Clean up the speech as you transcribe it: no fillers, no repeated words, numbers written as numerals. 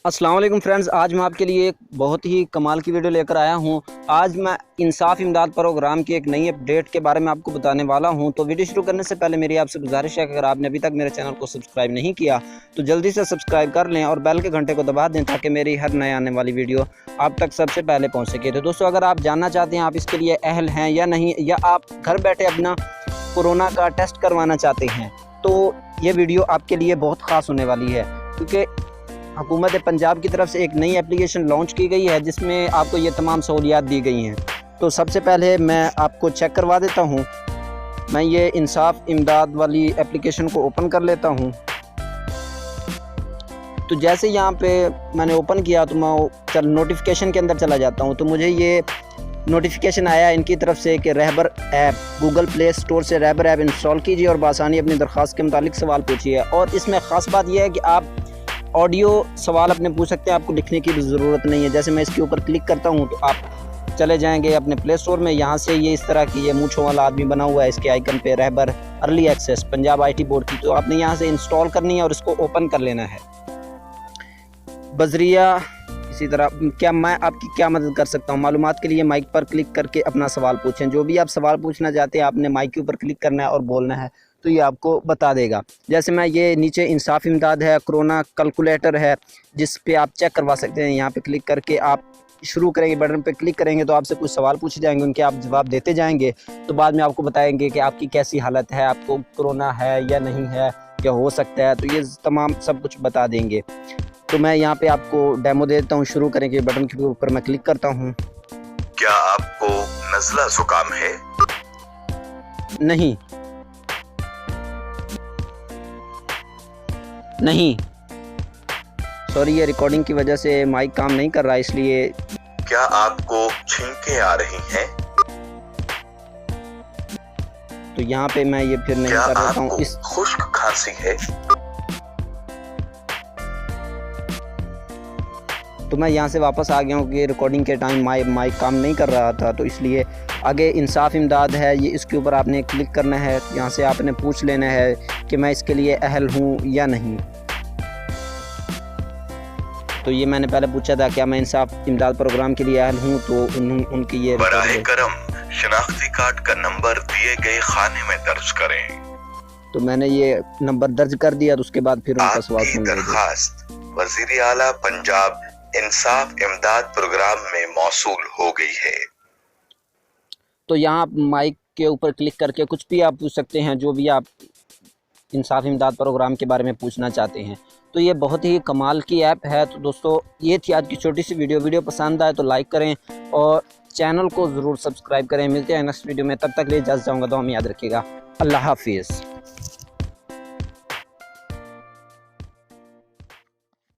अस्सलाम वालेकुम फ्रेंड्स, आज मैं आपके लिए एक बहुत ही कमाल की वीडियो लेकर आया हूं। आज मैं इंसाफ इमदाद प्रोग्राम की एक नई अपडेट के बारे में आपको बताने वाला हूं। तो वीडियो शुरू करने से पहले मेरी आपसे गुजारिश है कि अगर आपने अभी तक मेरे चैनल को सब्सक्राइब नहीं किया तो जल्दी से सब्सक्राइब कर लें और बेल के घंटे को दबा दें ताकि मेरी हर नए आने वाली वीडियो आप तक सबसे पहले पहुँच सके। तो दोस्तों, अगर आप जानना चाहते हैं आप इसके लिए अहल हैं या नहीं, या आप घर बैठे अपना कोरोना का टेस्ट करवाना चाहते हैं, तो ये वीडियो आपके लिए बहुत ख़ास होने वाली है, क्योंकि हुकूमत पंजाब की तरफ से एक नई एप्लीकेशन लॉन्च की गई है जिसमें आपको ये तमाम सहूलियात दी गई हैं। तो सबसे पहले मैं आपको चेक करवा देता हूँ। मैं ये इंसाफ इमदाद वाली एप्लीकेशन को ओपन कर लेता हूँ। तो जैसे यहाँ पे मैंने ओपन किया तो मैं नोटिफिकेशन के अंदर चला जाता हूँ। तो मुझे ये नोटिफिकेशन आया इनकी तरफ से कि रहबर ऐप, गूगल प्ले स्टोर से रहबर ऐप इंस्टॉल कीजिए और बासानी अपनी दरख्वास्त के मुतालिक सवाल पूछिए। और इसमें ख़ास बात यह है कि आप ऑडियो सवाल अपने पूछ सकते हैं, आपको लिखने की भी ज़रूरत नहीं है। जैसे मैं इसके ऊपर क्लिक करता हूं तो आप चले जाएंगे अपने प्ले स्टोर में। यहाँ से ये इस तरह की ये मूंछों वाला आदमी बना हुआ है, इसके आइकन पे Rahbar early access Punjab IT board की। तो आपने यहाँ से इंस्टॉल करनी है और इसको ओपन कर लेना है बजरिया। इसी तरह क्या मैं आपकी क्या मदद कर सकता हूँ? मालूमात के लिए माइक पर क्लिक करके अपना सवाल पूछें। जो भी आप सवाल पूछना चाहते हैं आपने माइक के ऊपर क्लिक करना है और बोलना है, तो ये आपको बता देगा। जैसे मैं ये नीचे इंसाफ इमदाद है, कोरोना कैलकुलेटर है, जिस पे आप चेक करवा सकते हैं। यहाँ पे क्लिक करके आप शुरू करेंगे, बटन पे क्लिक करेंगे तो आपसे कुछ सवाल पूछे जाएंगे, उनके आप जवाब देते जाएंगे। तो बाद में आपको बताएंगे कि आपकी कैसी हालत है, आपको कोरोना है या नहीं है, क्या हो सकता है, तो ये तमाम सब कुछ बता देंगे। तो मैं यहाँ पे आपको डेमो देता हूँ। शुरू करेंगे बटन के ऊपर मैं क्लिक करता हूँ। क्या आपको नज़ला जुकाम है? नहीं, सॉरी, ये रिकॉर्डिंग की वजह से माइक काम नहीं कर रहा, इसलिए। क्या आपको छींकें आ रही हैं? तो यहाँ पे मैं ये फिर नहीं कर रहा हूँ। इस खुश्क खांसी है? तो मैं यहाँ से वापस आ गया हूँ कि रिकॉर्डिंग के टाइम माइक काम नहीं कर रहा था, तो इसलिए। आगे इंसाफ इमदाद है, ये इसके ऊपर आपने क्लिक करना है। यहाँ से आपने पूछ लेना है कि मैं इसके लिए अहल हूँ या नहीं। तो ये मैंने पहले पूछा था क्या मैं इंसाफ इमदाद प्रोग्राम के लिए अहल हूँ, तो उनकी ये बराए करम शनाख्ती कार्ड का नंबर दिए गए खाने में दर्ज करें। तो मैंने ये नंबर दर्ज कर दिया। तो उसके बाद फिर उनका सवाल सुन लिया। दरखास्त वज़ीर आला पंजाब इंसाफ इमदाद प्रोग्राम में मौसूल हो गई है। तो यहाँ माइक के ऊपर क्लिक करके कुछ भी आप पूछ सकते हैं, जो भी आप इंसाफ इमदाद प्रोग्राम के बारे में पूछना चाहते हैं। तो ये बहुत ही कमाल की ऐप है। तो दोस्तों, ये थी आज की छोटी सी वीडियो पसंद आए तो लाइक करें और चैनल को ज़रूर सब्सक्राइब करें। मिलते हैं नेक्स्ट वीडियो में, तब तक ले इजाज़त चाहूँगा। तो हम याद रखिएगा। अल्लाह हाफिज़।